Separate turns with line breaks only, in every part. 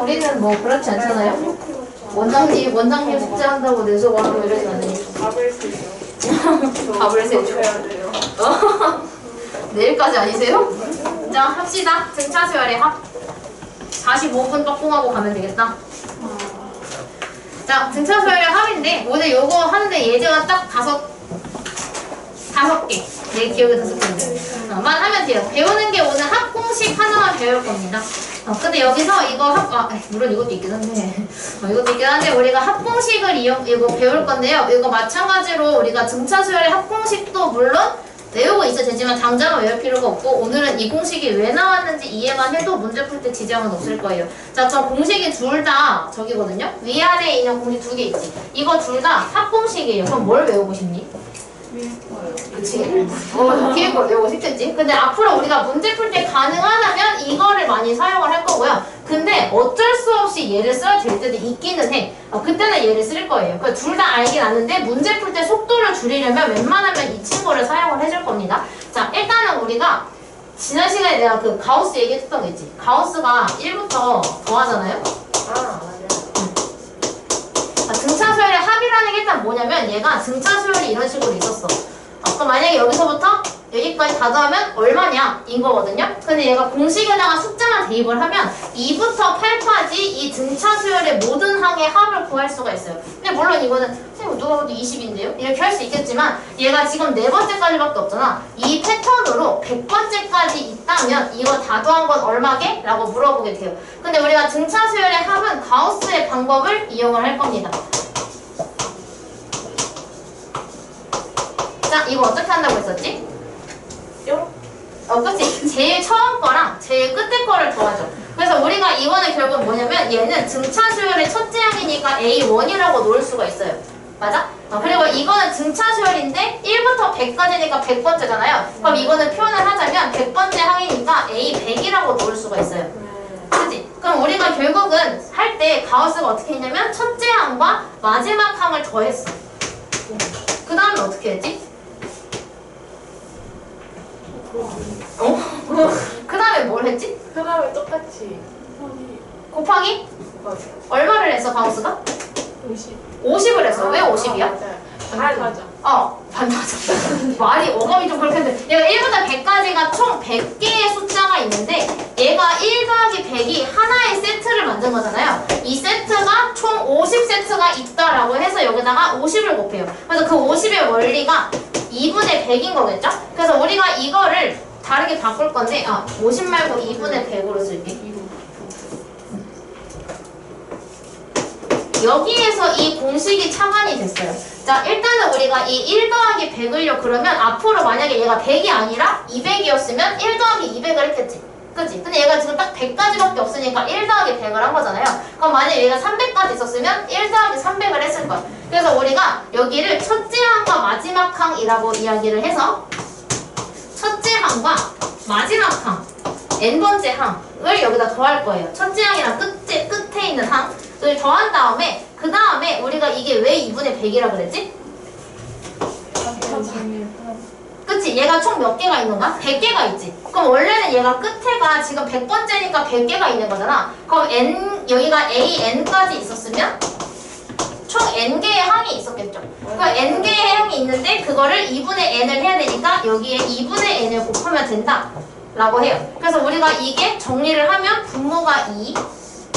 우리는 뭐 그렇지 않잖아요? 원장님 숙제한다고 내수하고 이러지 않아요.
밥을 쓰죠.
밥을 세죠.
해야 돼요.
내일까지 아니세요? 자, 합시다. 등차 수열의 합. 45분 떡궁하고 가면 되겠다. 자, 등차 수열의 합인데 오늘 요거 하는데 예제가 딱 다섯 개. 내 기억에 5개인데. 만 하면 돼요. 배우는 게 오늘 합 공식 하나만 배울 겁니다. 근데 여기서 이거 물론 이것도 있긴 한데, 이것도 있긴 한데, 우리가 합공식을 이거 배울 건데요. 이거 마찬가지로 우리가 등차 수열의 합공식도 물론 외우고 있어도 되지만 당장은 외울 필요가 없고, 오늘은 이 공식이 왜 나왔는지 이해만 해도 문제 풀 때 지장은 없을 거예요. 자, 그럼 공식이 둘 다 저기거든요. 위아래에 있는 공식 2개 있지. 이거 둘 다 합공식이에요. 그럼 뭘 외우고 싶니? 그치? 뒤에 걸 외우고 싶겠지? 근데 앞으로 우리가 문제 풀 때 가능하다면 이거를 많이 사용을 할 거고요. 근데 어쩔 수 없이 얘를 써야 될 때도 있기는 해. 그때는 얘를 쓸 거예요. 그러니까 둘 다 알긴 아는데 문제 풀 때 속도를 줄이려면 웬만하면 이 친구를 사용을 해줄 겁니다. 자, 일단은 우리가 지난 시간에 내가 그 가우스 얘기했던 거 있지? 가우스가 1부터 더하잖아요? 등차 수열의 합이라는 게 일단 뭐냐면 얘가 등차 수열이 이런 식으로 있었어. 그럼 만약에 여기서부터 여기까지 다 더하면 얼마냐? 인 거거든요. 근데 얘가 공식에다가 숫자만 대입을 하면 2부터 8까지 이 등차 수열의 모든 항의 합을 구할 수가 있어요. 근데 물론 이거는 선생님 누가 봐도 20인데요? 이렇게 할 수 있겠지만 얘가 지금 4번째까지밖에 없잖아. 이 패턴으로 100번째까지 있다면 이거 다 더한 건 얼마게? 라고 물어보게 돼요. 근데 우리가 등차 수열의 합은 가우스의 방법을 이용을 할 겁니다. 자, 이거 어떻게 한다고 했었지? 그치? 제일 처음 거랑 제일 끝에 거를 더하죠. 그래서 우리가 이거는 결국 뭐냐면 얘는 등차 수열의 첫째 항이니까 A1이라고 놓을 수가 있어요. 맞아? 그리고 이거는 등차 수열인데 1부터 100까지니까 100번째잖아요. 그럼 이거는 표현을 하자면 100번째 항이니까 A100이라고 놓을 수가 있어요. 그치? 그럼 우리가 결국은 할 때 가우스가 어떻게 했냐면 첫째 항과 마지막 항을 더했어. 그 다음에 어떻게 했지? 그 다음에 뭘 했지?
그 다음에 똑같이
곱하기?
맞아.
얼마를 했어 가우스가?
50.
50을 했어. 왜 50이야?
반하자.
반하자. 말이 어감이 좀 그렇겠는데 얘가 1부터 100까지가 총 100개의 숫자가 있는데 얘가 1 더하기 100이 하나의 세트를 만든 거잖아요. 이 세트가 총 50세트가 있다라고 해서 여기다가 50을 곱해요. 그래서 그 50의 원리가 2분의 100인 거겠죠? 그래서 우리가 이거를 다르게 바꿀 건데 50 말고 2분의 100으로 쓸게. 여기에서 이 공식이 착안이 됐어요. 자, 일단은 우리가 이 1 더하기 100을요 그러면 앞으로 만약에 얘가 100이 아니라 200이었으면 1 더하기 200을 했겠지. 그치? 근데 얘가 지금 딱 100까지밖에 없으니까 1 더하기 100을 한 거잖아요. 그럼 만약에 얘가 300까지 있었으면 1 더하기 300을 했을 거야. 그래서 우리가 여기를 첫째 항과 마지막 항이라고 이야기를 해서 첫째 항과 마지막 항, n번째 항을 여기다 더할 거예요. 첫째 항이랑 끝에 있는 항을 더한 다음에 그 다음에 우리가 이게 왜 2분의 100이라 그랬지? 그치? 얘가 총 몇 개가 있는가? 100개가 있지. 그럼 원래는 얘가 끝에가 지금 100번째니까 100개가 있는 거잖아. 그럼 여기가 AN까지 있었으면 총 n개의 항이 있었겠죠. 그러니까 n개의 항이 있는데 그거를 2분의 n을 해야 되니까 여기에 2분의 n을 곱하면 된다 라고 해요. 그래서 우리가 이게 정리를 하면 분모가 2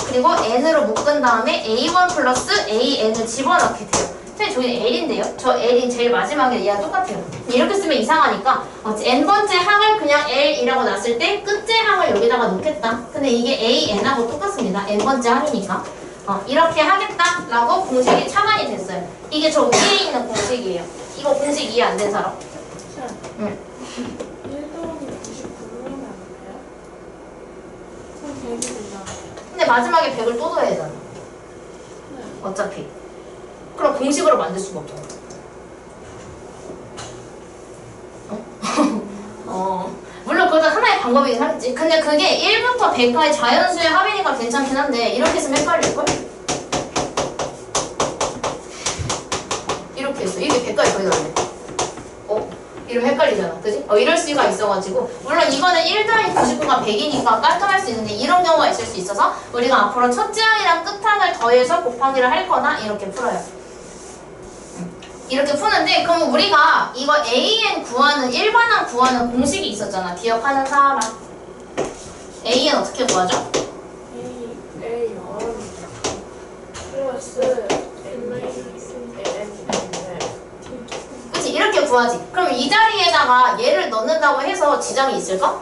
그리고 n으로 묶은 다음에 a1 플러스 an을 집어넣게 돼요. 선생님 저기 L인데요? 저 L이 제일 마지막에 얘랑 똑같아요. 이렇게 쓰면 이상하니까 n번째 항을 그냥 L이라고 놨을 때 끝째 항을 여기다가 놓겠다. 근데 이게 AN하고 똑같습니다. n번째 항이니까. 이렇게 하겠다라고 공식이 착안이 됐어요. 이게 저 위에 있는 공식이에요. 이거 공식 이해 안 된 사람? 응.
1 더하기 99로 하면 안 돼요? 그럼 100이 되잖아.
근데 마지막에 100을 또 더해야 되잖아. 어차피. 그럼 공식으로 만들 수가 없잖아. 물론 그것도 하나의 방법이긴 하겠지. 근데 그게 1부터 100까지 자연수의 합이니까 괜찮긴 한데 이렇게 쓰면 헷갈릴걸? 이렇게 했어. 이게 100까지 거의 나왔네. 이러면 헷갈리잖아. 그지? 이럴 수가 있어가지고 물론 이거는 1 더하기 99가 100이니까 깔끔할 수 있는데 이런 경우가 있을 수 있어서 우리가 앞으로 첫째 항이랑 끝항을 더해서 곱하기를 할 거나 이렇게 풀어요. 이렇게 푸는데 그럼 우리가 이거 AN 구하는 일반항 구하는 공식이 있었잖아. 기억하는 사람. AN 어떻게 구하죠?
A1 플러스
그치? 이렇게 구하지. 그럼 이 자리에다가 얘를 넣는다고 해서 지장이 있을까?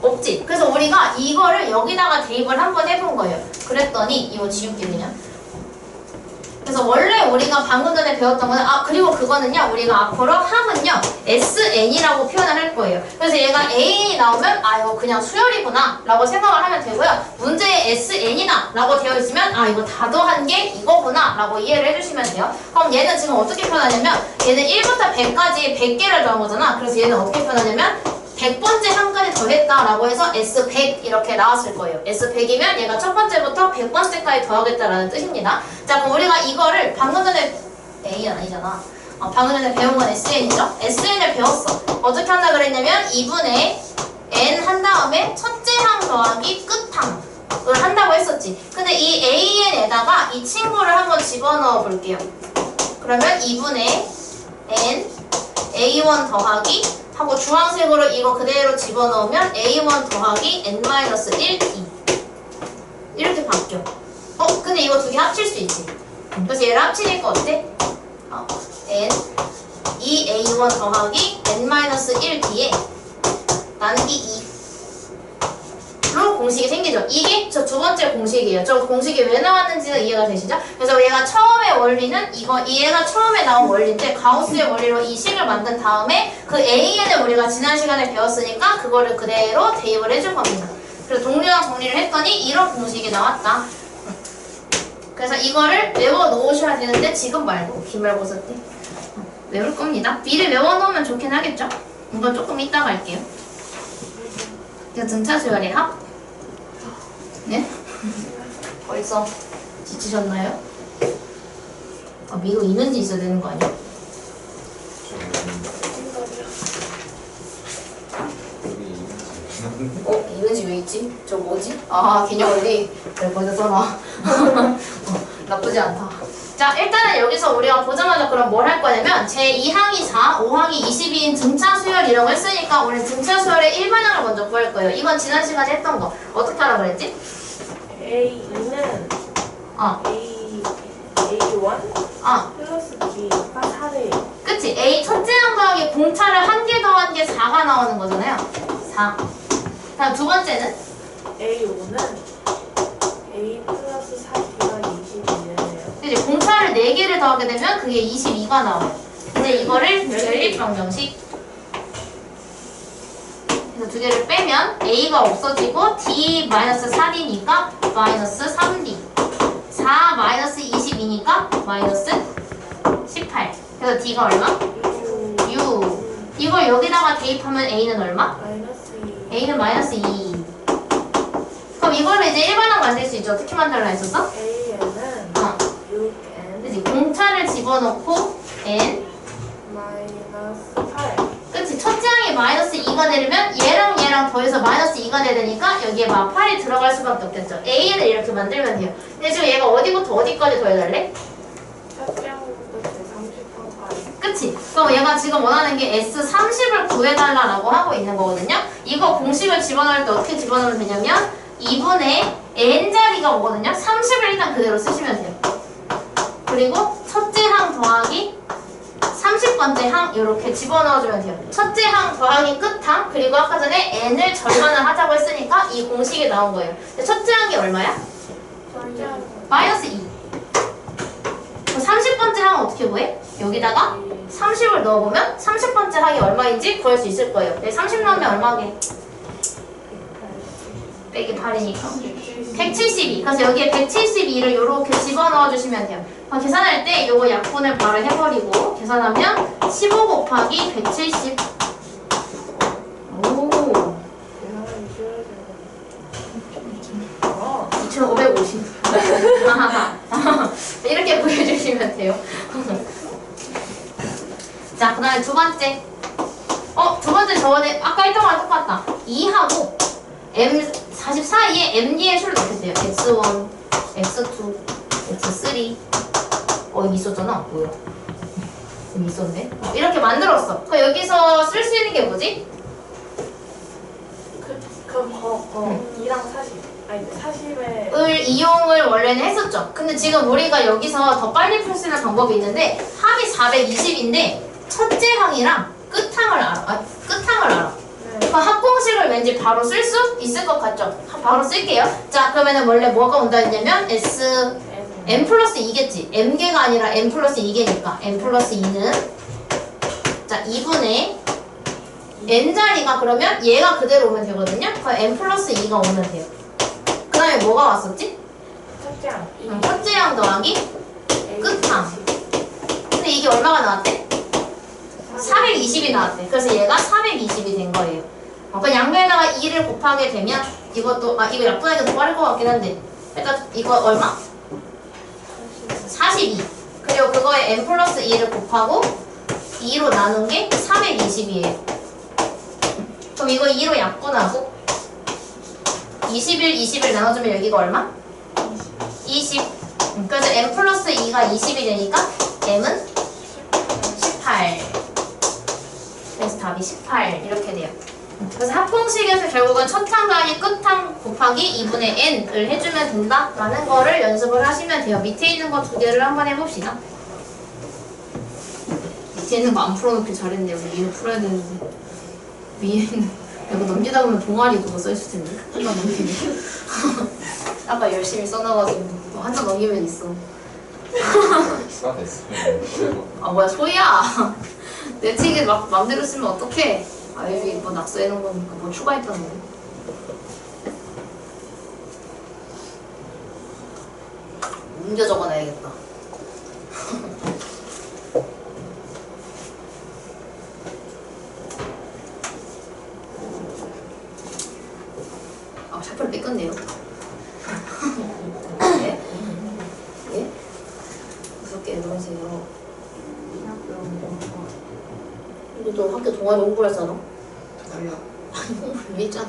없지. 그래서 우리가 이거를 여기다가 대입을 한번 해본 거예요. 그랬더니 이거 지울게 그냥. 그래서 원래 우리가 방금 전에 배웠던 거는 그리고 그거는요 우리가 앞으로 함은요 SN이라고 표현을 할 거예요. 그래서 얘가 AN이 나오면 이거 그냥 수열이구나 라고 생각을 하면 되고요. 문제에 SN이다 라고 되어 있으면 이거 다 더한 게 이거구나 라고 이해를 해주시면 돼요. 그럼 얘는 지금 어떻게 표현하냐면 얘는 1부터 100까지 100개를 더한 거잖아. 그래서 얘는 어떻게 표현하냐면 100번째 항까지 더했다 라고 해서 S100 이렇게 나왔을 거예요. S100이면 얘가 첫 번째부터 100번째까지 더하겠다라는 뜻입니다. 자, 그럼 우리가 이거를 방금 전에 A는 아니잖아. 방금 전에 배운 건 SN이죠? SN을 배웠어. 어떻게 한다 그랬냐면 2분의 N 한 다음에 첫째 항 더하기 끝항을 한다고 했었지. 근데 이 AN에다가 이 친구를 한번 집어넣어 볼게요. 그러면 2분의 N A1 더하기 하고 주황색으로 이거 그대로 집어넣으면 A1 더하기 N-1 이렇게 바뀌어. 근데 이거 두 개 합칠 수 있지. 그래서 얘를 합치니까 어때? N 2A1 더하기 N-1 뒤에 나누기 2로 공식이 생기죠. 이게 저 두 번째 공식이에요. 저 공식이 왜 나왔는지는 이해가 되시죠? 그래서 얘가 처음에 원리는 얘가 처음에 나온 원리인데 가우스의 원리로 이 식을 만든 다음에 그 AN을 우리가 지난 시간에 배웠으니까 그거를 그대로 대입을 해준 겁니다. 그래서 동류랑 정리를 했더니 이런 공식이 나왔다. 그래서 이거를 외워 놓으셔야 되는데 지금 말고 기말고사 때 외울 겁니다. B를 외워 놓으면 좋긴 하겠죠? 이건 조금 이따가 할게요. 이거 등차 수열의 합? 네? 벌써 지치셨나요? 미도 이는지 있어야 되는 거 아니야? 이는지 왜 있지? 저 뭐지? 개념 원리. 그래, 거기다 써놔. 나쁘지 않다. 자, 일단은 여기서 우리가 보자마자 그럼 뭘 할 거냐면 제2항이 4, 5항이 22인 등차 수열이라고 했으니까 우리 등차 수열의 일반항을 먼저 구할 거예요. 이건 지난 시간에 했던 거. 어떻게 하라 그랬지?
A2는 A1 플러스 B가 4래요.
그치? A 첫째 항 더하기 공차를 한 개 더한 게 4가 나오는 거잖아요. 4. 다음 두 번째는?
A5는 A 플러스 4B가 22래요.
그치? 공차를 4개를 더하게 되면 그게 22가 나와요. 근데 이거를 연립방정식. 그래서 두 개를 빼면 A가 없어지고 D-4D니까 마이너스 3D. 4 마이너스 22니까 마이너스 18. 그래서 D가 얼마? 6. 이걸 여기다가 대입하면 A는 얼마?
마이너스 2.
A는 마이너스 2. 그럼 이거를 이제 일반항 만들 수 있죠. 어떻게 만들라 했었어?
A는 6N
그치? 공차를 집어넣고 N.
마이너스 8.
그치? 첫째 항이 마이너스 2가 되려면 얘랑 더해서 마이너스 2가 돼야 되니까 여기에 막 8이 들어갈 수밖에 없겠죠. A를 이렇게 만들면 돼요. 근데 지금 얘가 어디부터 어디까지 더해달래?
첫째 항부터 제30항까지.
그치? 그럼 얘가 지금 원하는 게 S30을 구해달라고 하고 있는 거거든요. 이거 공식을 집어넣을 때 어떻게 집어넣으면 되냐면 2분의 n자리가 오거든요. 30을 일단 그대로 쓰시면 돼요. 그리고 첫째 항 더하기 30번째 항 이렇게 집어넣어주면 돼요. 첫째 항 더하기 끝항 그리고 아까 전에 n을 절반을 하자고 했으니까 이 공식이 나온 거예요. 근데 첫째 항이 얼마야?
첫째 항
마이너스 2. 30번째 항은 어떻게 구해? 여기다가 30을 넣어보면 30번째 항이 얼마인지 구할 수 있을 거예요. 30 넣으면 얼마게? 빼기 8이니까 172. 그래서 여기에 172를 이렇게 집어넣어 주시면 돼요. 그럼 계산할 때 요거 약분을 바로 해버리고 계산하면 15 곱하기 170. 오,
계산하기 쉬워야 되는
2550. 이렇게 구해주시면 돼요. 자, 그 다음에 두 번째. 두 번째 저번에 아까 했던 거랑 똑같다. 2하고 M44에 MD의 수를 넣겠어요. X1, X2, X3. 여기 있었잖아. 뭐야? 여기 있었네. 이렇게 만들었어. 그럼 여기서 쓸 수 있는 게 뭐지?
그럼 2랑 40. 아니 40에
을 이용을 원래는 했었죠. 근데 지금 우리가 여기서 더 빨리 풀 수 있는 방법이 있는데 합이 420인데 첫째 항이랑 끝항을 알아. 끝항을 알아. 그 합공식을 왠지 바로 쓸 수 있을 것 같죠? 바로 쓸게요. 자, 그러면은 원래 뭐가 온다 했냐면 M 플러스 2겠지. M개가 아니라 M 플러스 2개니까 M 플러스 2는 자 2분의 N자리가 그러면 얘가 그대로 오면 되거든요. 그럼 M 플러스 2가 오면 돼요. 그 다음에 뭐가 왔었지?
첫째 항.
첫째 항 더하기 끝항. 근데 이게 얼마가 나왔대? 420이 나왔대. 그래서 얘가 420이 된 거예요. 그 양면에다가 2를 곱하게 되면 이것도 이거 약분하기가 더 빠를 것 같긴 한데 일단 이거 얼마? 42. 그리고 그거에 n 플러스 2를 곱하고 2로 나눈 게 420이에요. 그럼 이거 2로 약분하고 21, 20을 나눠주면 여기가 얼마? 20. 그래서 n 플러스 2가 20이 되니까 m은 18. 그래서 답이 18 이렇게 돼요. 그래서 합공식에서 결국은 첫항 더하기 끝항 곱하기 2분의 n을 해주면 된다라는 거를 연습을 하시면 돼요. 밑에 있는 거 두 개를 한번 해봅시다. 밑에 있는 거 안 풀어놓길 잘했네. 우리 위에 풀어야 되는데 위에는 이거 넘기다 보면 동아리 그거 써있을 텐데 한 장 넘기면 아까 열심히 써놔가지고 한 장 넘기면 있어.
수가 됐어요.
뭐야 소희야. 내 책에 막 맘대로 쓰면 어떡해. 여기 뭐 낙서해놓은 거니까 뭐 추가했다는 거. 옮겨 적어놔야겠다. 샤프를 뺏겼네요. 예? 예? 무섭게 놀으세요. 근데 너 학교 동아리 홍보를 했잖아? 아니야. 아니 홍보를 왜 했잖아.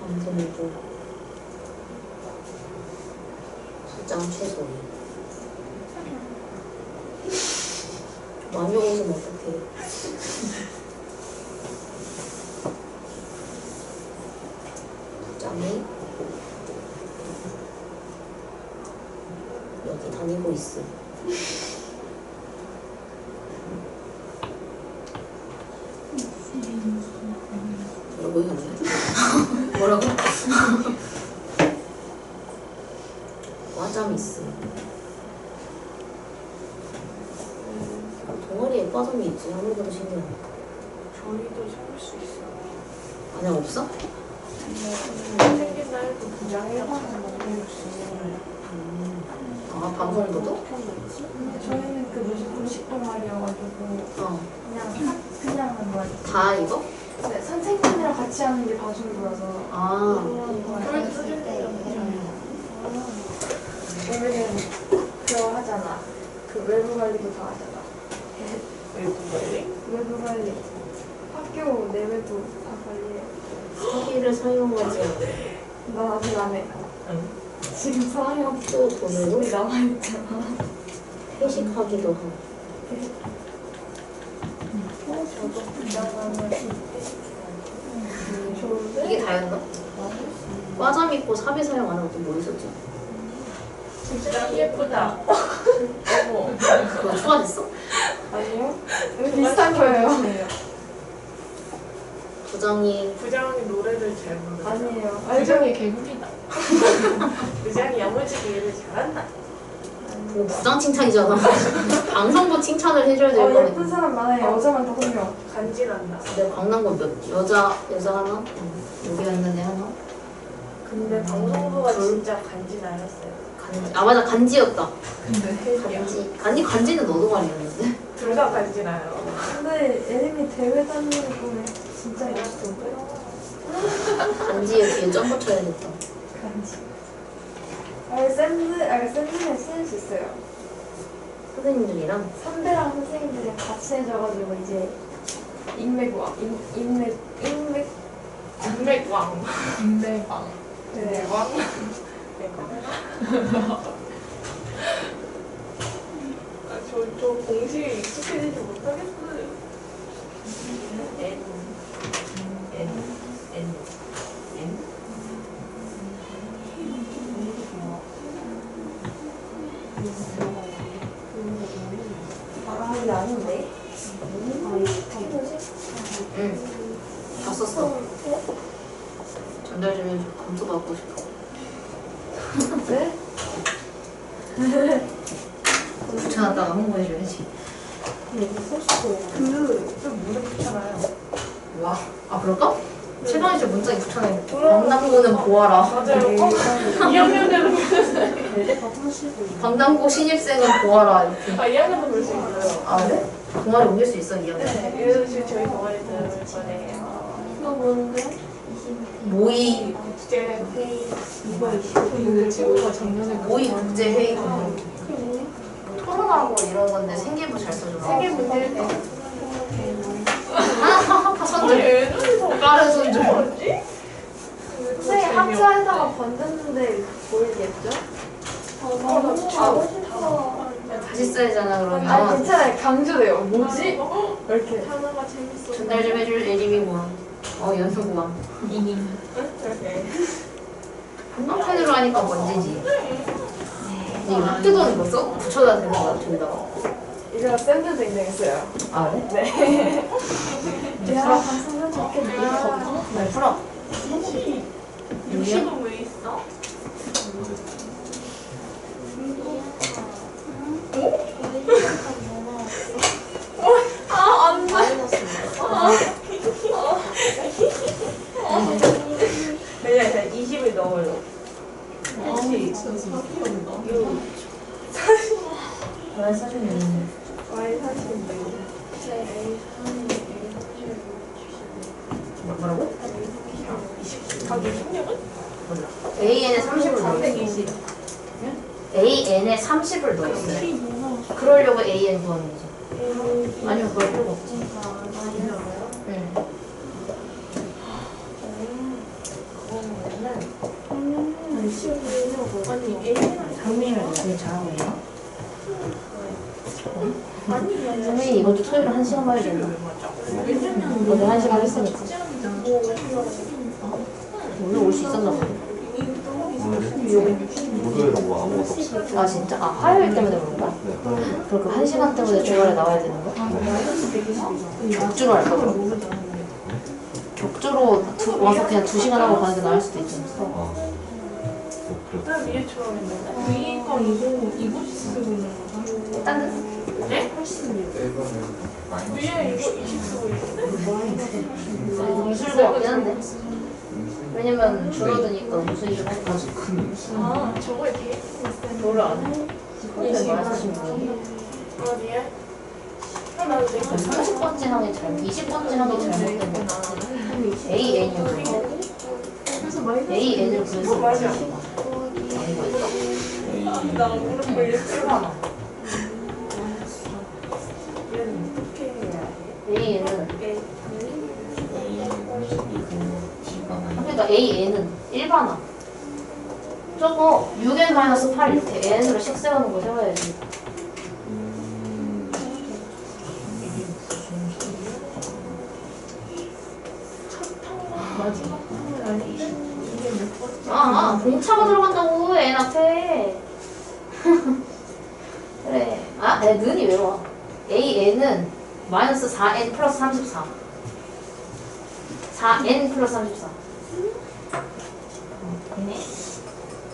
방송이고 수장 최소 많이 오시면 어떡해. 수장이 여기 다니고 있어. 뭐라고 했는데? 뭐라고? 과잠 있어. 동아리에 과잠이 있지. 아무래도 신기하네.
저희도 참을 수 있어요.
아니야 없어?
생긴 날도 부장해서 먹는
방송부도?
저희는 그 무식 동아리여가지고 그냥 한 거예요.
다 이거?
네, 선생님이랑 같이 하는 게 방송부라서 우리는 그거 하잖아. 그 외부 관리도 다 하잖아.
외부 관리?
외부 관리. 학교 내외도 다 관리해.
사기를 사용하지 않아.
나 아직 안 해.
응.
지금 4학년
학교 돈으로
우리 남아있잖아.
회식하기도 하고.
저도 부장하면
좋은데?
이게 다였나? 과잠 입고 사비 사용 안 하고 또 뭐 있었지?
부장 예쁘다. 어머.
그거 추가됐어?
아니요? 비슷한 거예요.
부장이
부장이 노래를 잘 부르나?
아니에요.
부장이 개구리다. 부장이 야무지게 일을 잘한다.
그거 부장 칭찬이잖아. 방송부 칭찬을 해줘야 될
예쁜
거네.
사람 많아요. 여자만 5명.
간지난다.
내가 강남고 여자 하나? 여기 있는 애 하나?
근데 방송부가 진짜 간지나였어요.
맞아 간지였다.
근데
간지는 너도 말이었는데.
둘 다 간지나요.
근데 애님이 대회 다니는 거에 진짜 예쁘던데?
간지에 뒤에 점프 쳐야겠다.
간지. 샌드는 쓸 수 있어요.
선생님들이랑
선배랑 선생님들이랑 같이 해줘가지고 이제 인맥왕.
인맥왕.
인내방.
네.
왕. 저 공식에 익숙해지지 못하겠어요.
이게 아닌데?
응. 다 썼어. 전달 좀 해줘. 검토 받고 싶어.
네?
붙여놨다가 홍보해줘야지.
좀 무대 붙잖아요.
와. 아, 그럴까? 최강희 씨 문짝에 붙여놔. 광남고는 보아라.
맞아요. 2학년 때도 보셨어요.
광남고 신입생은 보아라. 이렇게.
아, 2학년도 볼 수 있어요.
아, 그래? 동아리 옮길 수 있어, 이 학년.
네, 얘도 지금 저희 동아리 들을 거네요.
이거 뭔데?
모의,
국제 회의.
이거 친구가 작년에
모의 국제회의 뭐 토론하고 이런 건데 생기부 잘 써줘.
세계 문제일 때.
하하, 선들.
애들이 더
빠른 선줄.
뭐지?
선생님 학사에다가 번졌는데 보이겠죠?
나 진짜
다시 써야잖아,
아
그러면.
괜찮아요. 강조돼요. 뭐지? 이렇게.
단어가 재밌어.
전달 좀 해줄 예림이 모함. 연수 모함.
이닝.
이렇게.
한편으로 하니까 먼지지. 근데 이거 흑두돈 이거 써? 붙여야 되는 거야, 저기다가.
이거 샌드 등장했어요.
아, 그래?
네. 야, 방송은 저렇게
아,
날 풀어.
60은 왜 있어? 아, 안 돼. 그냥 20을 넣어요.
그치. 진짜 귀엽다.
날 사주네.
와이 사실인데.
뭐라고?
가격 16은?
몰라. AN에 30을 넣었어.
320.
AN에 30을 넣었어요. 그러려고 AN 구하는 거지. 아니면 그럴 필요가 없지. 응.
아니, A는
상민이를 되게 잘하고 있나?
아니,
상민이 이번 주 토요일에 1시간 봐야 된다. 어제 1시간 했으니까. 오늘 올 수 있었나 보네.
목요일에 뭐 아무것도 없어요.
아 진짜? 아 화요일 때문에 그런 거야?
네.
그럼 그 1시간 때문에 주말에 나와야 되는 거야? 격주로 할까 그럼? 격주로 와서 그냥 2시간 하고 가는 게 나을 수도 있잖아.
뭐 그래.
나 미래처럼 했는데.
위가 이거 쓰고 있는 거다.
일단은
네?
80년.
위에 이거 20 쓰고 있는데?
무술도 없긴 한데 왜냐면 줄어드니까 무술이 좀 할까
아주 큰
아, 저거에 뒤에?
뭐를 안 해? 그때 말하시는 분
어디에? 나도 내가
30번째 항이 20번째 항이 잘못된 거 같아. AN이요.
그래서 많이
AN을 구해서
맞아.
아니고 있어.
나 무릎 꿇릴 줄 알아.
AN은 그러니까 AN은 일반화. 저거 6n-8 이렇게 n으로 식 세우는 거 세워야지. 공차가 들어간다고 n 앞에. 그래. 아, 내 는이 왜 와? AN은 마이너스 4n 플러스 34. 4n 플러스 34.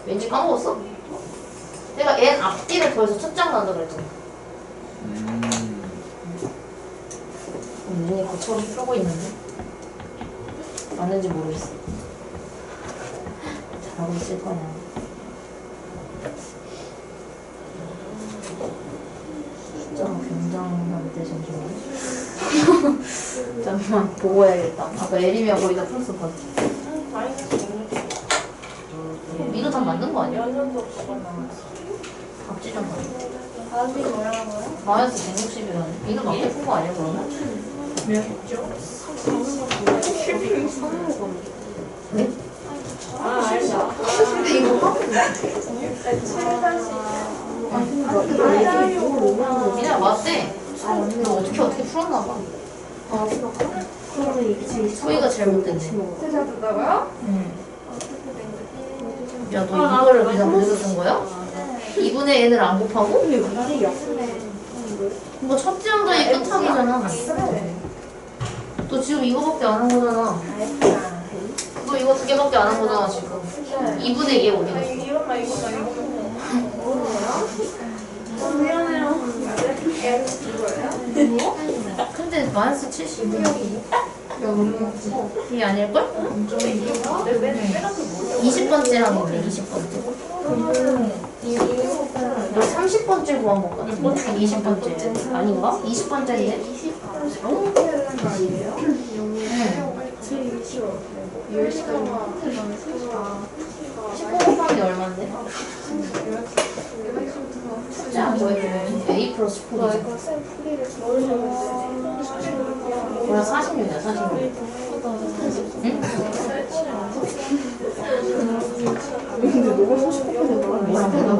왠지 까먹었어? 내가 n 앞뒤를 더해서 첫장 나온다 그랬잖아. 눈이 고처럼 쓰고 있는데 맞는지 모르겠어. 잘하고 있을 거냐. 숫자가 굉장한데 잠시만. 잠깐만 보고 해야겠다. 아까 에리미가 거의 다 풀었어.
마이너스 160.
민호 답 맞는 거 아니야?
연년도 그거 나왔어.
앞지점 봐.
답이 뭐라고요?
마이너스 160이라네. 민호 맞게 푼거 아니야 그러면? 네?
아, 알죠.
근데 이거 그냥 맞대. 너 어떻게 풀었나 봐. 소희가 잘못됐네.
제가 듣다고요?
응. 야, 너 이거를 그냥 그대로 쓴 거야? 2분의 n을 안 곱하고? 이거 첫째 항자의 끝하기잖아. 너 지금 이거밖에 안 한 거잖아. 너 이거 2개밖에 안 한 거잖아, 지금. 2분의 2에 어디 갔어?
이것만
미안해요. 이거예요?
근데 마이너스 70이 이게 아닐걸? 20번째 항인데 20번째 너 30번째 구한 것 같아 20번째 아닌가? 20번째인데? 19 곱하기 얼마인데? 숫자 뭐예요? A 플러스 4이죠 뭐야 46이야 46 응?
근데 너가 40%는 뭐라 내가 내가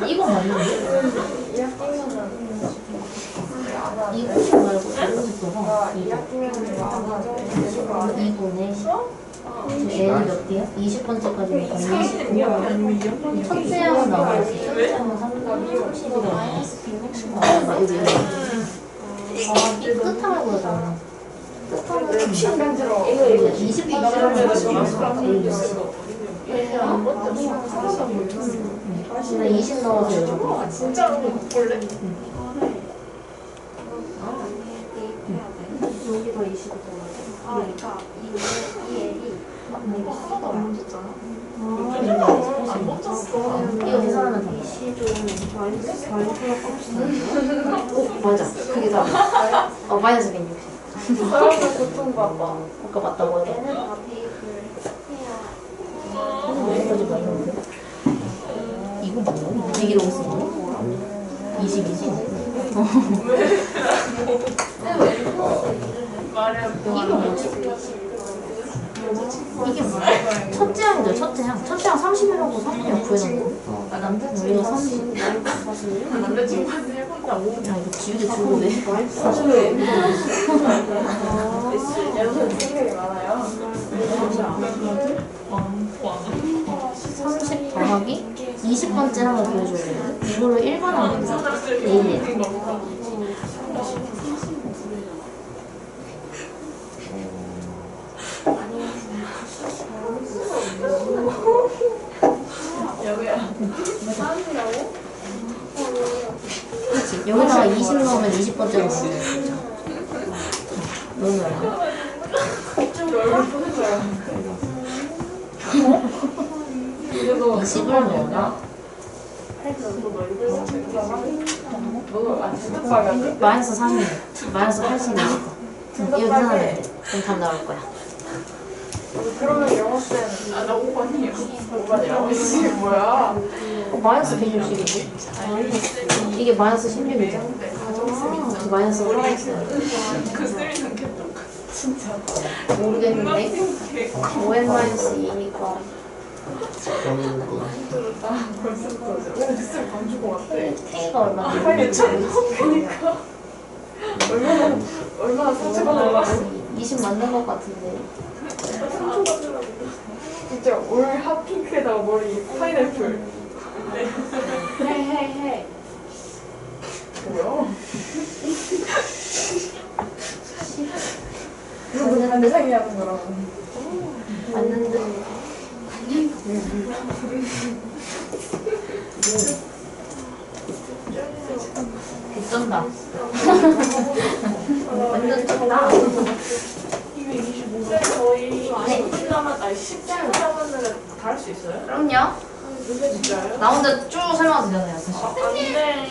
이거 맞는데? 이거 말고 다른 속도가 2분의 N이 몇 개야? 20번째까지 몇 첫째 항은 나와야지 첫째 항은 30이라고 여기 여기 끝항을 구하잖아 끝항은 20번째 항은 나 20 넣어서 여기
진짜로 볼래?
여기가 25. 그러니까 이거 하나도 안 묻었잖아.
안 멈췄어.
이거 계산하면 돼
마이너스
맞아 그게 다 마이너스 160
사람을 고통받아.
아까 맞다고 하자
얘는 다 대입을
여기까지 맞는데 이거 뭐야? 100이라고 쓴 거야? 20이지? 이거 뭐지? 이게 뭐야? 첫째 항이죠 첫째 항 첫째 항 30이라고 30이라고 구해놓은 거 우리가 30
남자친구한테 해본다고.
야 이거 지우개 주고네
여러분 생각이 많아요.
30 더하기 20번째 항을 구해줘야 돼 이걸로 1번 하면 돼 1. 그렇지 여기다가 20 넣으면 20번째로 나오네 너는 알아?
그래서
20을 넣어라
너도 안 진짜 빠졌네.
마이너스 40 마이너스 80이니까 이거 계산하면 돼 그럼 답 나올 거야
그러면 영어 때는
아, 나 5번이에요. 5번이라고? 이게 뭐야?
마이너스 160이지 이게 마이너스 16이잖아 마이너스 160
그 쓰리는 게 똑같아. 진짜.
모르겠는데 5n 마이너스 2니까
벌써부터 오, 그 감줄 것 같아.
K가 얼마나
빨리 그니까. 얼마나 상처가 나왔어.
20 맞는 것 같은데
진짜 올 핫핑크에다가 머리 파인애플.
헤헤헤.
뭐야?
반상이 하는 거라고.
맞는데 개쩐다 완전 쩐다
이게 25세 저희 20분 남았, 아니 10분 남았는데 다 할 수 있어요?
그럼요
진짜요?
나 혼자 쭉 설명드리잖아요 사실
안 돼.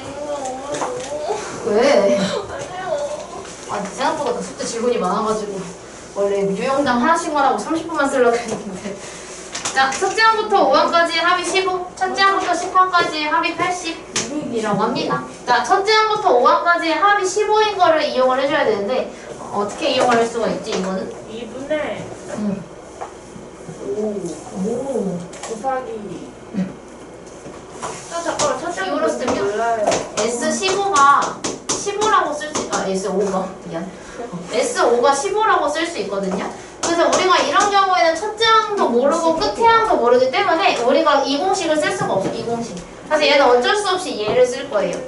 왜? 아 생각보다 그 숙제 질문이 많아가지고 원래 유형당 하나씩만 하고 30분만 쓰려고 했는데 자, 첫째 항부터 5항까지 합이 15, 첫째 항부터 10항까지 합이 80이라고 합니다. 자, 첫째 항부터 5항까지 합이 15인 거를 이용을 해줘야 되는데 어떻게 이용을 할 수가 있지, 이거는?
2분의
응.
5 곱하기 잠깐만 첫째
이거로 쓰면?
몰라요.
S15가 15라고 쓸 수, S5가, 미안. S5가 15라고 쓸 수 있거든요. 그래서 우리가 이런 경우에는 첫째 항도 모르고 끝에 항도 모르기 때문에 우리가 이 공식을 쓸 수가 없어, 이 공식. 그래서 얘는 어쩔 수 없이 얘를 쓸 거예요.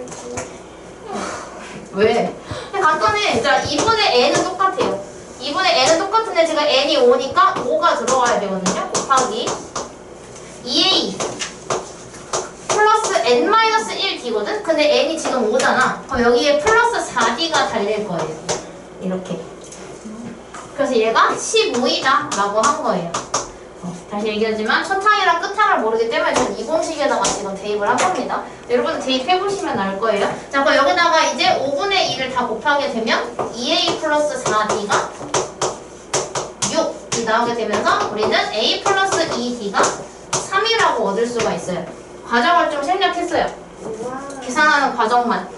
왜? 간단해. 자, 2분의 n은 똑같아요. 2분의 n은 똑같은데 제가 n이 5니까 5가 들어가야 되거든요. 곱하기 2a 플러스 n-1d거든? 근데 n이 지금 5잖아. 그럼 여기에 플러스 4d가 달릴 거예요. 이렇게. 그래서 얘가 15이다 라고 한 거예요. 다시 얘기하지만 첫 항이랑 끝 항을 모르기 때문에 저는 이 공식에다가 지금 대입을 한 겁니다. 여러분 대입해보시면 알 거예요. 자, 그럼 여기다가 이제 5분의 2를 다 곱하게 되면 2a 플러스 4d가 6이 나오게 되면서 우리는 a 플러스 2d가 3이라고 얻을 수가 있어요. 과정을 좀 생략했어요. 계산하는 과정만.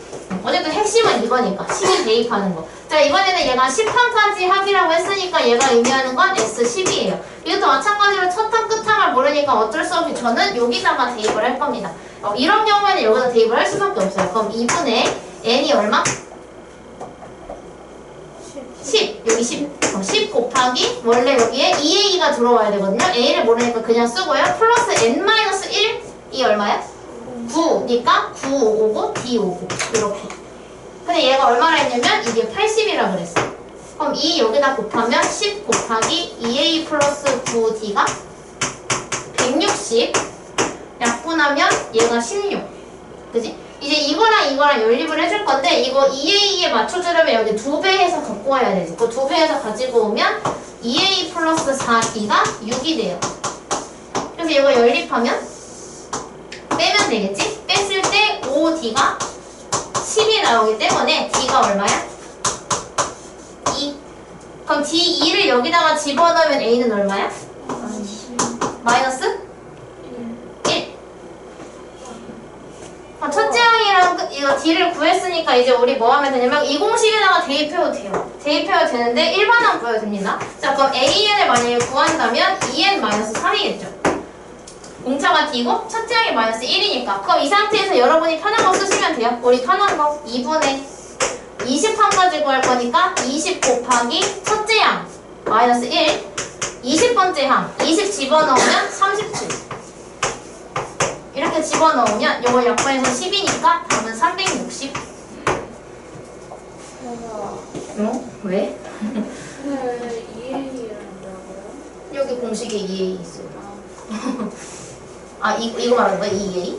어쨌든 핵심은 이거니까. 식을 대입하는 거. 자, 이번에는 얘가 10항까지 합이라고 했으니까 얘가 의미하는 건 S10이에요. 이것도 마찬가지로 첫 항, 끝 항을 모르니까 어쩔 수 없이 저는 여기다가 대입을 할 겁니다. 이런 경우에는 여기다 대입을 할 수밖에 없어요. 그럼 2분의 n이 얼마? 10. 여기 10. 10 곱하기 원래 여기에 2a가 들어와야 되거든요. a를 모르니까 그냥 쓰고요. 플러스 n-1이 얼마야? 9니까 9 오고 d 오고 이렇게. 근데 얘가 얼마나 했냐면 이게 80이라 그랬어. 그럼 2 여기다 곱하면 10 곱하기 2a 플러스 9d가 160 약분하면 얘가 16. 그지? 이제 이거랑 연립을 해줄 건데 이거 2a에 맞춰주려면 여기 2배 해서 갖고 와야 되지. 그 2배 해서 가지고 오면 2a 플러스 4d가 6이 돼요. 그래서 이거 연립하면 빼면 되겠지? 뺐을 때 5d가 10이 나오기 때문에 d가 얼마야? 2. 그럼 d2를 여기다가 집어넣으면 a는 얼마야? 마이너스? 1. 그럼 첫째 항이랑 이거 d를 구했으니까 이제 우리 뭐 하면 되냐면 이 공식에다가 대입해도 돼요. 대입해도 되는데 일반항 구해도 됩니다. 자, 그럼 an을 만약에 구한다면 2n-3이겠죠. 공차가 d고 첫째 항이 마이너스 1이니까 그럼 이 상태에서 여러분이 편한 거 쓰시면 돼요. 우리 편한 거 2분의 20항까지 구할 거니까 20 곱하기 첫째 항 마이너스 1 20번째 항 20 집어넣으면 37 이렇게 집어넣으면 이거 약분해서 10이니까 답은 360. 왜?
네, 2A라고요?
여기 공식에 2a 있어요. 아, 이거 말하는 거야? 2a?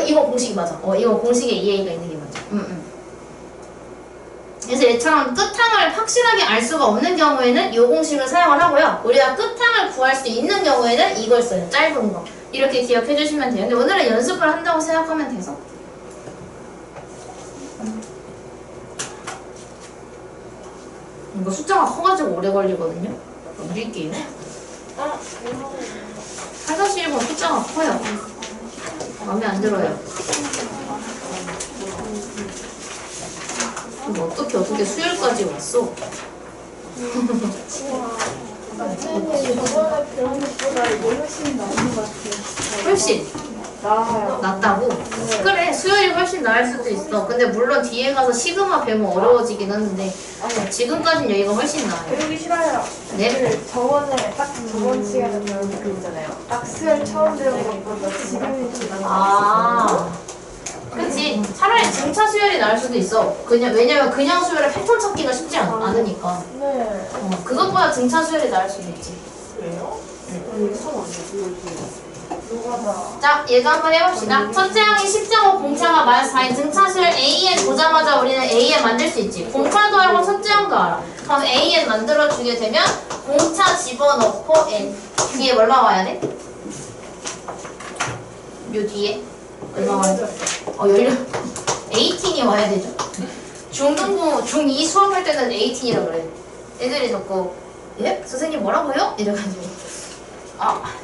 이거 공식이 맞아. 이거 공식에 2a가 있는 게 맞아. 그래서 얘처럼 끝항을 확실하게 알 수가 없는 경우에는 이 공식을 사용을 하고요. 우리가 끝항을 구할 수 있는 경우에는 이걸 써요. 짧은 거. 이렇게 기억해 주시면 돼요. 근데 오늘은 연습을 한다고 생각하면 돼서. 이거 숫자가 커가지고 오래 걸리거든요. 밀게요. 8-1번 숫자가 커요. 마음에 안 들어요. 어떻게 수요일까지 왔어?
선생님, 저번에 배운 것보다 이거 훨씬 나은 것 같아요.
훨씬
나아요.
낫다고? 그래, 수요일이 훨씬 나을 수도 있어. 근데 물론 뒤에 가서 시그마 배우면 어려워지긴 하는데 지금까지는 여기가 훨씬 나아요.
배우기 싫어요.
네?
그 저번에 딱 저번 시간에 배운 거 있잖아요. 악수를 처음 배운 것보다 지금이 더 나은 것 같아요.
그치. 차라리 증차 수열이 나을 수도 있어. 왜냐면 그냥 수열의 패턴 찾기가 쉽지 않으니까.
네.
그것보다 증차 수열이 나을 수도 있지.
그래요?
누가 다.
자, 예도 한번 해봅시다. 첫째 항이 10.5 공차가 마이너스 4인 증차 수열 AN 보자마자 우리는 AN 만들 수 있지. 공차도 알고 첫째 항도 알아. 그럼 AN 만들어주게 되면 공차 집어넣고 N. 뒤에 얼마 와야 돼? 요 뒤에? 얼마 와야 돼? 18이 와야 되죠. 중2 수업할 때는 18이라 그래. 애들이 자꾸 예? 선생님 뭐라고요? 이래가지고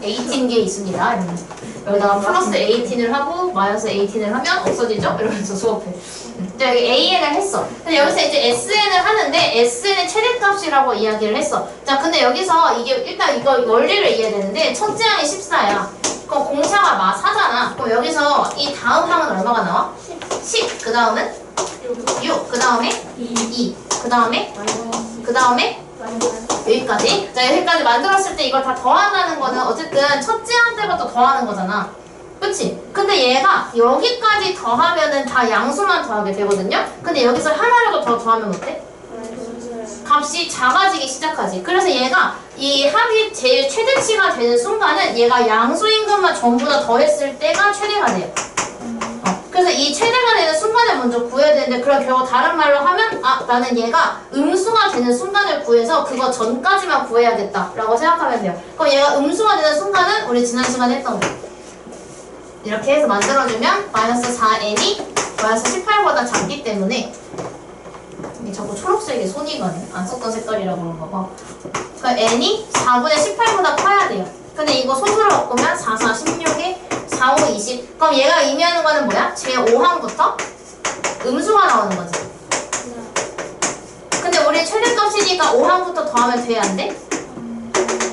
18개 있습니다. 이러면서 여기다가 플러스 18을 하고 마이너스 18을 하면 없어지죠? 이러면서 수업해. 근데 여기 AN을 했어. 근데 여기서 이제 SN을 하는데 SN의 최대값이라고 이야기를 했어. 자, 근데 여기서 이게 일단 이거 원리를 이해해야 되는데 첫째 항이 14야. 그럼 공차가 4잖아. 그럼 여기서 이 다음 항은 얼마가 나와? 10. 그 다음은 6. 그 다음에 2. 그 다음에 여기까지. 자, 여기까지 만들었을 때 이걸 다 더한다는 거는 어쨌든 첫째 항 때부터 더하는 거잖아. 그치? 근데 얘가 여기까지 더하면은 다 양수만 더하게 되거든요? 근데 여기서 하나라도 더 더하면 어때? 값이 작아지기 시작하지. 그래서 얘가 이 합이 제일 최대치가 되는 순간은 얘가 양수인 것만 전부 다 더했을 때가 최대가 돼요. 그래서 이 최대가 되는 순간을 먼저 구해야 되는데 그럼 결국 다른 말로 하면 나는 얘가 음수가 되는 순간을 구해서 그거 전까지만 구해야겠다 라고 생각하면 돼요. 그럼 얘가 음수가 되는 순간은 우리 지난 시간에 했던 거 이렇게 해서 만들어주면 마이너스 4n이 마이너스 18보다 작기 때문에 이게 자꾸 초록색에 손이 가네. 안 썼던 색깔이라 그런가 봐. 그러니까 n이 4분의 18보다 커야 돼요. 근데 이거 소수로 바꾸면 4, 4, 16에 4, 5, 20. 그럼 얘가 의미하는 거는 뭐야? 제 5항부터 음수가 나오는 거지. 근데 우리 최대값이니까 5항부터 더하면 돼? 안 돼?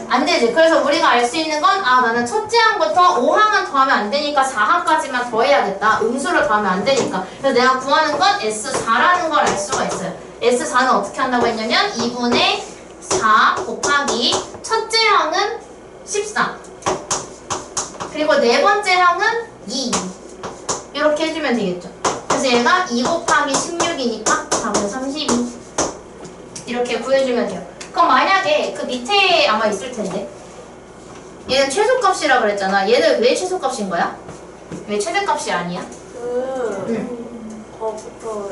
안 되지. 그래서 우리가 알 수 있는 건 나는 첫째 항부터 5항은 더하면 안 되니까 4항까지만 더해야겠다. 음수를 더하면 안 되니까. 그래서 내가 구하는 건 S4라는 걸 알 수가 있어요. S4는 어떻게 한다고 했냐면 2분의 4 곱하기 첫째 항은 14 그리고 네 번째 항은 2 이렇게 해주면 되겠죠. 그래서 얘가 2 곱하기 16이니까 4분의 32 이렇게 구해주면 돼요. 그럼 만약에 그 밑에 아마 있을 텐데 얘는 최소값이라 그랬잖아. 얘는 왜 최소값인 거야? 왜 최대값이 아니야?
거부터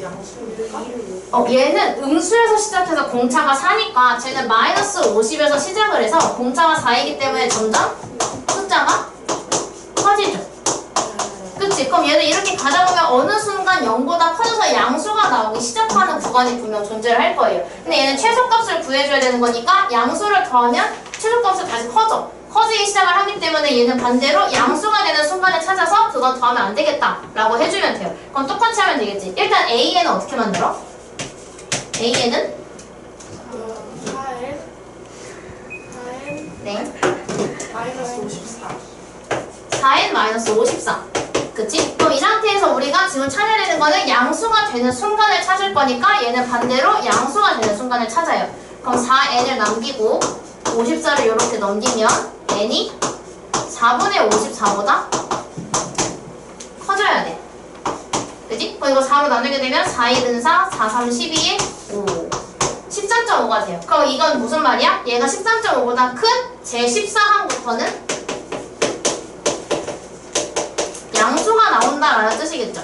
양수일까?
얘는 음수에서 시작해서 공차가 4니까 쟤는 마이너스 50에서 시작을 해서 공차가 4이기 때문에 점점 숫자가 커지죠. 그치? 그럼 얘는 이렇게 가다 보면 어느 순간 0보다 커져서 양수가 나오기 시작하는 구간이 분명 존재를 할 거예요. 근데 얘는 최소값을 구해줘야 되는 거니까 양수를 더하면 최소값을 다시 커지기 시작을 하기 때문에 얘는 반대로 양수가 되는 순간을 찾아서 그건 더하면 안 되겠다 라고 해주면 돼요. 그럼 똑같이 하면 되겠지. 일단 AN은 어떻게 만들어? AN은?
4n
네.
마이너스 54
4n 마이너스 54 그치? 그럼 이 상태에서 우리가 지금 찾아야 되는 거는 양수가 되는 순간을 찾을 거니까 얘는 반대로 양수가 되는 순간을 찾아요. 그럼 4n을 남기고 54를 이렇게 넘기면 n이 4분의 54보다 커져야 돼. 그치? 그럼 이거 4로 나누게 되면 4, 1은 4, 4, 3, 12에 5 13.5가 돼요. 그럼 이건 무슨 말이야? 얘가 13.5보다 큰 제14항부터는 양수가 나온다라는 뜻이겠죠.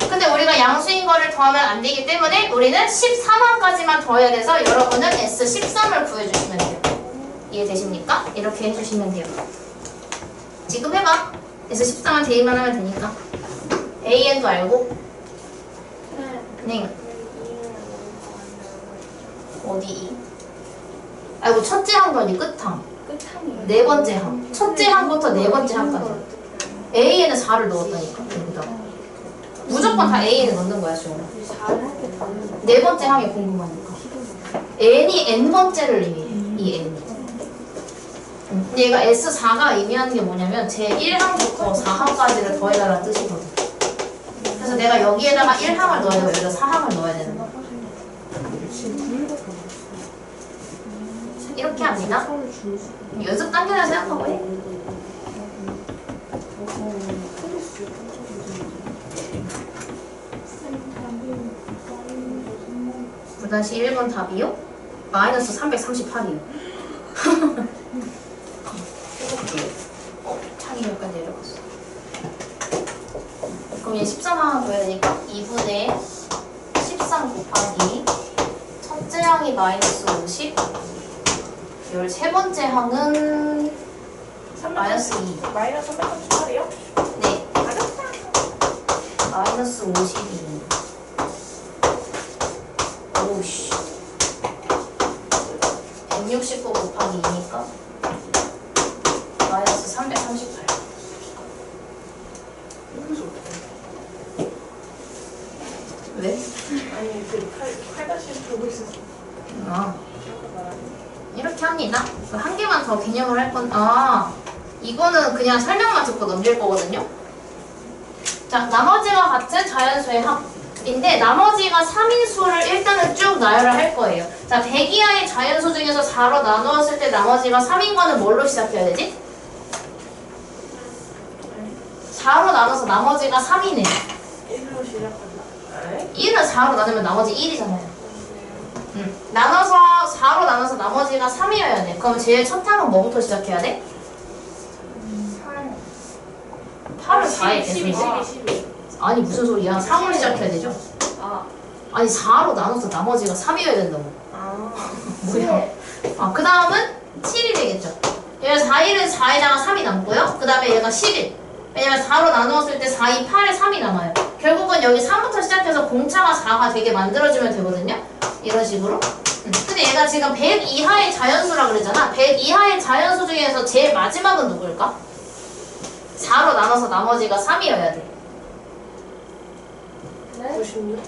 근데 우리가 양수인 거를 더하면 안 되기 때문에 우리는 13항까지만 더해야 돼서 여러분은 S13을 구해주시면 돼요. 이해되십니까? 이렇게 해주시면 돼요. 지금 해봐. S13은 대입만 하면 되니까. AN도 알고. 네. 어디 2? 아이고 첫째 항도 아니 끝항. 네 번째 항. 첫째 항부터 네 번째 항까지. AN에 4를 넣었다니까. 여기다가. 무조건 다 AN에 넣는 거야, 지금. 네 번째 항이 궁금하니까. N이 N번째를 의미해. 이 N이. 근데 얘가 S4가 의미하는 게 뭐냐면 제1항부터 4항까지를 더해달라는 뜻이거든. 그래서 내가 여기에다가 1항을 넣어야 되고 여기다 4항을 넣어야 되는 거야. 이렇게 합니다. 연습 단계라 생각하고 해. 다시 1번 답이요? 마이너스 338이요. 창이 여기까지 내려갔어. 그럼 얘 13항 구해야 되니까 2분의 13 곱하기 첫째 항이 마이너스 50 13번째 항은 마이너스 2
마이너스 338이요?
네 마이너스 52 오우씨 669 곱하기 2니까 마이너스 338. 왜?
아니 그 칼다시 보고 있었어.
아, 이렇게 합니다. 한 개만 더 개념을 할 건, 아, 이거는 그냥 설명만 듣고 넘길 거거든요. 자, 나머지와 같은 자연수의 합인데, 나머지가 3인수를 일단은 쭉 나열을 할 거예요. 자, 100 이하의 자연수 중에서 4로 나누었을 때 나머지가 3인 거는 뭘로 시작해야 되지? 4로 나눠서 나머지가 3이네.
1로 시작한다.
1은 4로 나누면 나머지 1이잖아요. 나눠서 4로 나눠서 나머지가 3이어야 돼. 그럼 제일 첫 항은 뭐부터 시작해야 돼? 8을 4에
12,
계속
12.
아니 무슨 소리야. 3으로 시작해야 되죠. 아니 4로 나눠서 나머지가 3이어야 된다고. 뭐야. 그 다음은 7이 되겠죠. 얘가 4일은 4에다가 3이 남고요. 그 다음에 얘가 11. 왜냐면 4로 나누었을 때 4, 2, 8에 3이 남아요. 결국은 여기 3부터 시작해서 공차가 4가 되게 만들어지면 되거든요. 이런 식으로. 근데 얘가 지금 100 이하의 자연수라 그랬잖아. 100 이하의 자연수 중에서 제일 마지막은 누구일까? 4로 나눠서 나머지가 3이어야 돼.
96?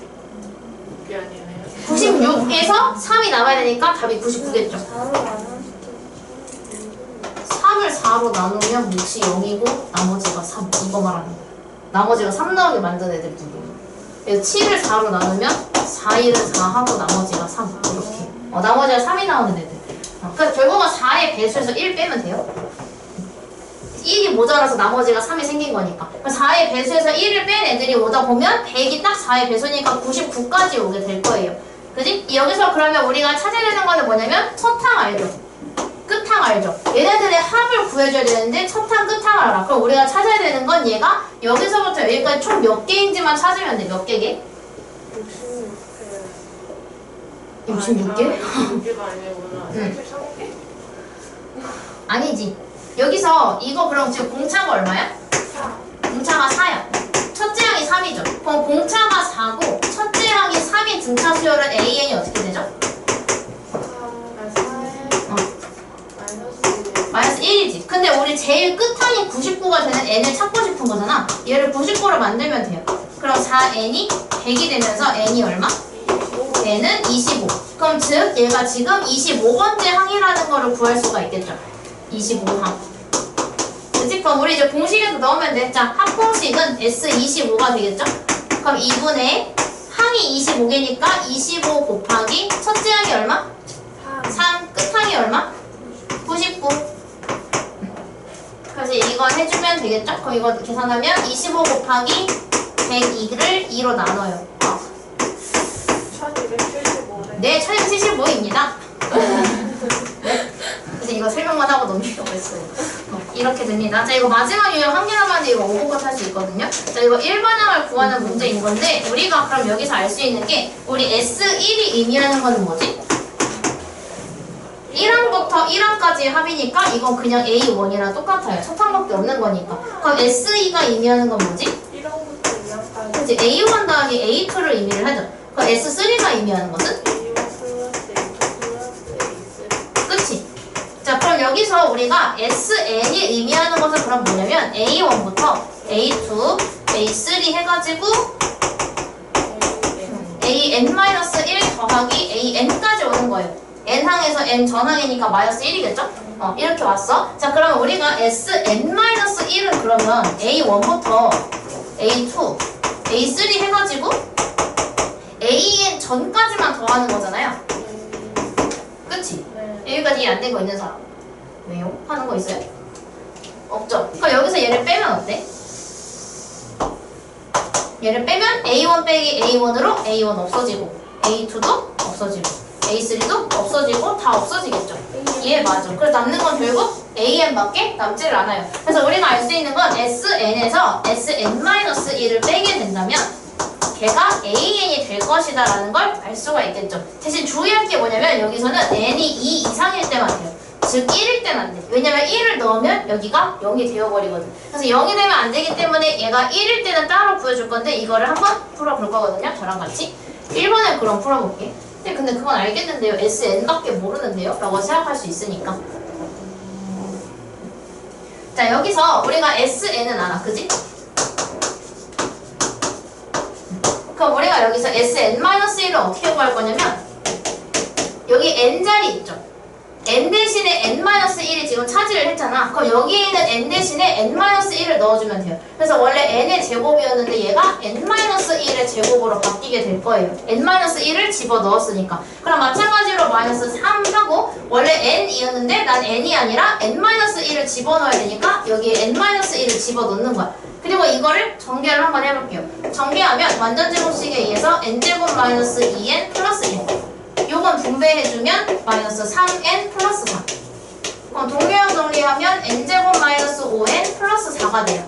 그게 아니네요.
96에서 3이 남아야 되니까 답이 99겠죠. 3을 4로 나누면 몫이 0이고 나머지가 3. 이거 말하는 거. 나머지가 3 나오게 만든 애들 누구? 그래서 7을 4로 나누면 4, 1은 4 하고 나머지가 3. 이렇게. 나머지가 3이 나오는 애들. 그러니까 결국은 4의 배수에서 1 빼면 돼요. 1이 모자라서 나머지가 3이 생긴 거니까. 4의 배수에서 1을 뺀 애들이 오다 보면 100이 딱 4의 배수니까 99까지 오게 될 거예요. 그지? 여기서 그러면 우리가 찾아야 되는 거는 뭐냐면 첫항 알죠? 끝항 알죠? 얘네들의 합을 구해줘야 되는데 첫항 끝항을 알아. 그럼 우리가 찾아야 되는 건 얘가 여기서부터 여기까지 총 몇 개인지만 찾으면 돼. 몇 개게? 66개?
66개가 아니구나. 33개?
아니지. 여기서 이거 그럼 지금 공차가 얼마야?
4.
공차가 4야. 첫째 항이 3이죠. 그럼 공차가 4고 첫째 항이 3인 등차 수열은 AN이 어떻게 되죠? 마이너스 1이지. 근데 우리 제일 끝항이 99가 되는 n을 찾고 싶은 거잖아. 얘를 99로 만들면 돼요. 그럼 4n이 100이 되면서 n이 얼마? n은 25. 그럼 즉 얘가 지금 25번째 항이라는 거를 구할 수가 있겠죠. 25항. 그치? 그럼 우리 이제 공식에서 넣으면 돼. 자, 합공식은 S25가 되겠죠? 그럼 2분의 항이 25개니까 25 곱하기 첫째 항이 얼마? 3. 끝항이 얼마? 99. 그래서 이걸 해주면 되겠죠? 그럼 이거 계산하면 25 곱하기 102를 2로 나눠요.
1275네.
네, 1275입니다. 그래서 이거 설명만 하고 넘기려고 했어요. 이렇게 됩니다. 자, 이거 마지막 유형 한 개 남았는데 이거 5번컷 할 수 있거든요. 자, 이거 1반항을 구하는 문제인 건데 우리가 그럼 여기서 알 수 있는 게 우리 S1이 의미하는 거는 뭐지? 1항부터 1항까지의 합이니까 이건 그냥 A1이랑 똑같아요. 첫 항밖에 없는 거니까. 그럼 S2가 의미하는 건 뭐지?
1항부터 2항까지.
그치? A1 더하기 A2를 의미를 하죠. 그럼 S3가 의미하는 것은?
A1 플러스 A2 플러스 A3.
그치? 자, 그럼 여기서 우리가 SN이 의미하는 것은 그럼 뭐냐면 A1부터 A2, A3 해가지고 AN-1 더하기 AN까지 오는 거예요. N항에서 N 전항이니까 마이너스 1이겠죠? 이렇게 왔어. 자, 그러면 우리가 SN-1은 그러면 A1부터 A2, A3 해가지고 AN 전까지만 더하는 거잖아요. 그치? 여기까지 이해 안 된 거 있는 사람? 왜요? 하는 거 있어요? 없죠? 그럼 여기서 얘를 빼면 어때? 얘를 빼면 A1 빼기 A1으로 A1 없어지고 A2도 없어지고 A3도 없어지고 다 없어지겠죠? 예, 맞아. 그래서 남는 건 결국 AN밖에 남지를 않아요. 그래서 우리가 알 수 있는 건 SN에서 SN-1을 빼게 된다면 걔가 AN이 될 것이다 라는 걸 알 수가 있겠죠. 대신 주의할 게 뭐냐면 여기서는 N이 2 이상일 때만 돼요. 즉 1일 때는 안 돼. 왜냐면 1을 넣으면 여기가 0이 되어버리거든. 그래서 0이 되면 안 되기 때문에 얘가 1일 때는 따로 구해줄 건데 이거를 한번 풀어볼 거거든요. 저랑 같이. 1번을 그럼 풀어볼게. 근데 그건 알겠는데요. SN밖에 모르는데요? 라고 생각할 수 있으니까. 자, 여기서 우리가 SN은 알아. 그지? 그럼 우리가 여기서 SN-1을 어떻게 구할 거냐면 여기 N자리 있죠? N 대신에 N-1이 지금 차지를 했잖아. 그럼 여기에 있는 N 대신에 N-1을 넣어주면 돼요. 그래서 원래 N의 제곱이었는데 얘가 N-1의 제곱으로 바뀌게 될 거예요. N-1을 집어넣었으니까. 그럼 마찬가지로 마이너스 3하고 원래 N이었는데 난 N이 아니라 N-1을 집어넣어야 되니까 여기에 N-1을 집어넣는 거야. 그리고 이거를 전개를 한번 해볼게요. 전개하면 완전제곱식에 의해서 N제곱 마이너스 2N 플러스 1. 요건 분배해주면 마이너스 3n 플러스 4. 그럼 동료형 정리하면 n제곱 마이너스 5n 플러스 4가 돼요.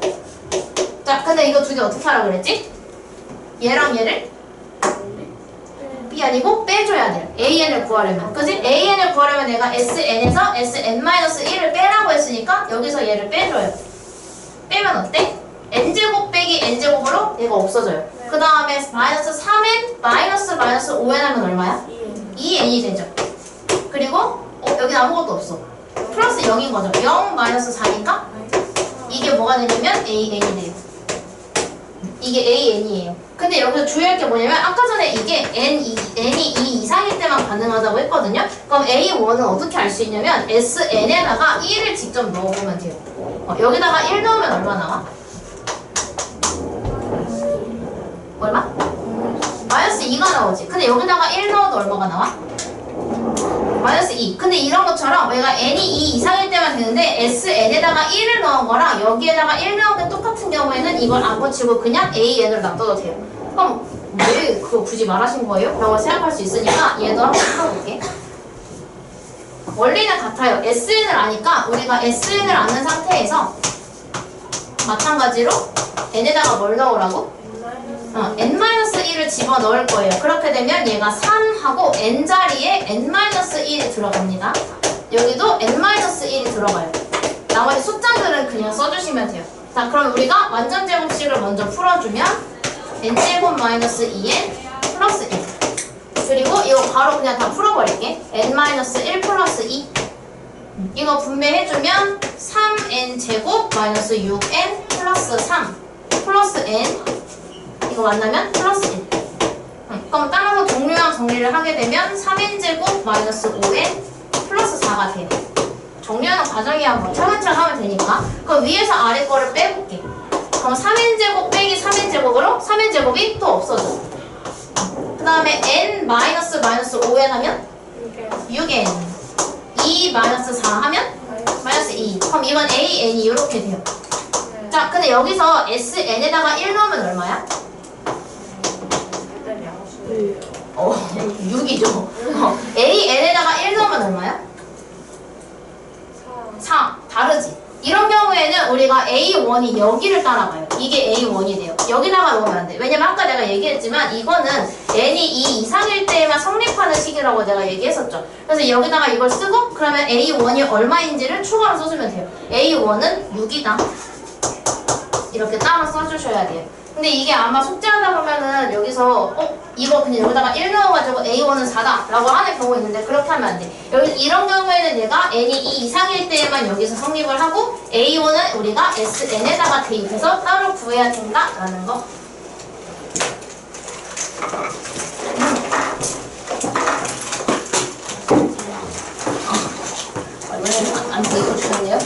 자, 근데 이거 두 개 어떻게 하라고 그랬지? 얘랑 얘를 B 아니고 빼줘야 돼요. AN을 구하려면. 그지? AN을 구하려면 내가 SN에서 SN-1을 빼라고 했으니까 여기서 얘를 빼줘요. 빼면 어때? n제곱 빼기 n제곱으로 얘가 없어져요. 그 다음에 마이너스 3n 마이너스 5n 하면 얼마야? 2n이 되죠. 그리고 여기 아무것도 없어. 플러스 0인 거죠. 0 마이너스 4니까 이게 뭐가 되냐면 AN이 돼요. 이게 AN이에요. 근데 여기서 주의할 게 뭐냐면 아까 전에 이게 N이 2 이상일 때만 가능하다고 했거든요. 그럼 A1은 어떻게 알 수 있냐면 SN에다가 1을 직접 넣어보면 돼요. 여기다가 1 넣으면 얼마 나와? 얼마? 마이너스 2가 나오지. 근데 여기다가 1 넣어도 얼마가 나와? 마이너스 2. 근데 이런 것처럼 얘가 n이 2 이상일 때만 되는데 SN에다가 1을 넣은 거랑 여기에다가 1 넣은 게 똑같은 경우에는 이걸 안 고치고 그냥 AN으로 놔둬도 돼요. 그럼 왜 그거 굳이 말하신 거예요? 라고 생각할 수 있으니까 얘도 한번 풀어볼게. 원리는 같아요. SN을 아니까 우리가 SN을 아는 상태에서 마찬가지로 n에다가 뭘 넣으라고? n-1을 집어넣을 거예요. 그렇게 되면 얘가 3하고 n자리에 n-1이 들어갑니다. 여기도 n-1이 들어가요. 나머지 숫자들은 그냥 써주시면 돼요. 자, 그럼 우리가 완전제곱식을 먼저 풀어주면 n제곱 마이너스 2n 플러스 1. 그리고 이거 바로 그냥 다 풀어버릴게. n-1 플러스 2. 이거 분배해주면 3n제곱 마이너스 6n 플러스 3 플러스 n 이거 만나면 플러스 1. 그럼 따라서 동료형 정리를 하게 되면 3n제곱 마이너스 5n 플러스 4가 돼요. 정리하는 과정이야 뭐 차근차근 하면 되니까. 그럼 위에서 아래 거를 빼볼게. 그럼 3n제곱 빼기 3n제곱으로 3n제곱이 또 없어져. 그 다음에 n 마이너스 5n 하면 6n 2 마이너스 4 하면 마이너스 2. 그럼 이건 AN이 이렇게 돼요. 자, 근데 여기서 SN에다가 1 넣으면 얼마야? 6이죠. AN에다가 1 넣으면 얼마야? 4. 다르지? 이런 경우에는 우리가 A1이 여기를 따라가요. 이게 A1이 돼요. 여기다가 넣으면 안 돼. 왜냐면 아까 내가 얘기했지만 이거는 n이 2 이상일 때에만 성립하는 식이라고 내가 얘기했었죠. 그래서 여기다가 이걸 쓰고 그러면 A1이 얼마인지를 추가로 써주면 돼요. A1은 6이다. 이렇게 따로 써주셔야 돼요. 근데 이게 아마 숙제하다 보면은 여기서 이거 그냥 여기다가 1 넣어가지고 A1은 4다 라고 하는 경우 있는데 그렇게 하면 안 돼. 여기 이런 경우에는 얘가 n이 2 이상일 때에만 여기서 성립을 하고 A1은 우리가 SN에다가 대입해서 따로 구해야 된다 라는 거. 안 들고 주셨네요.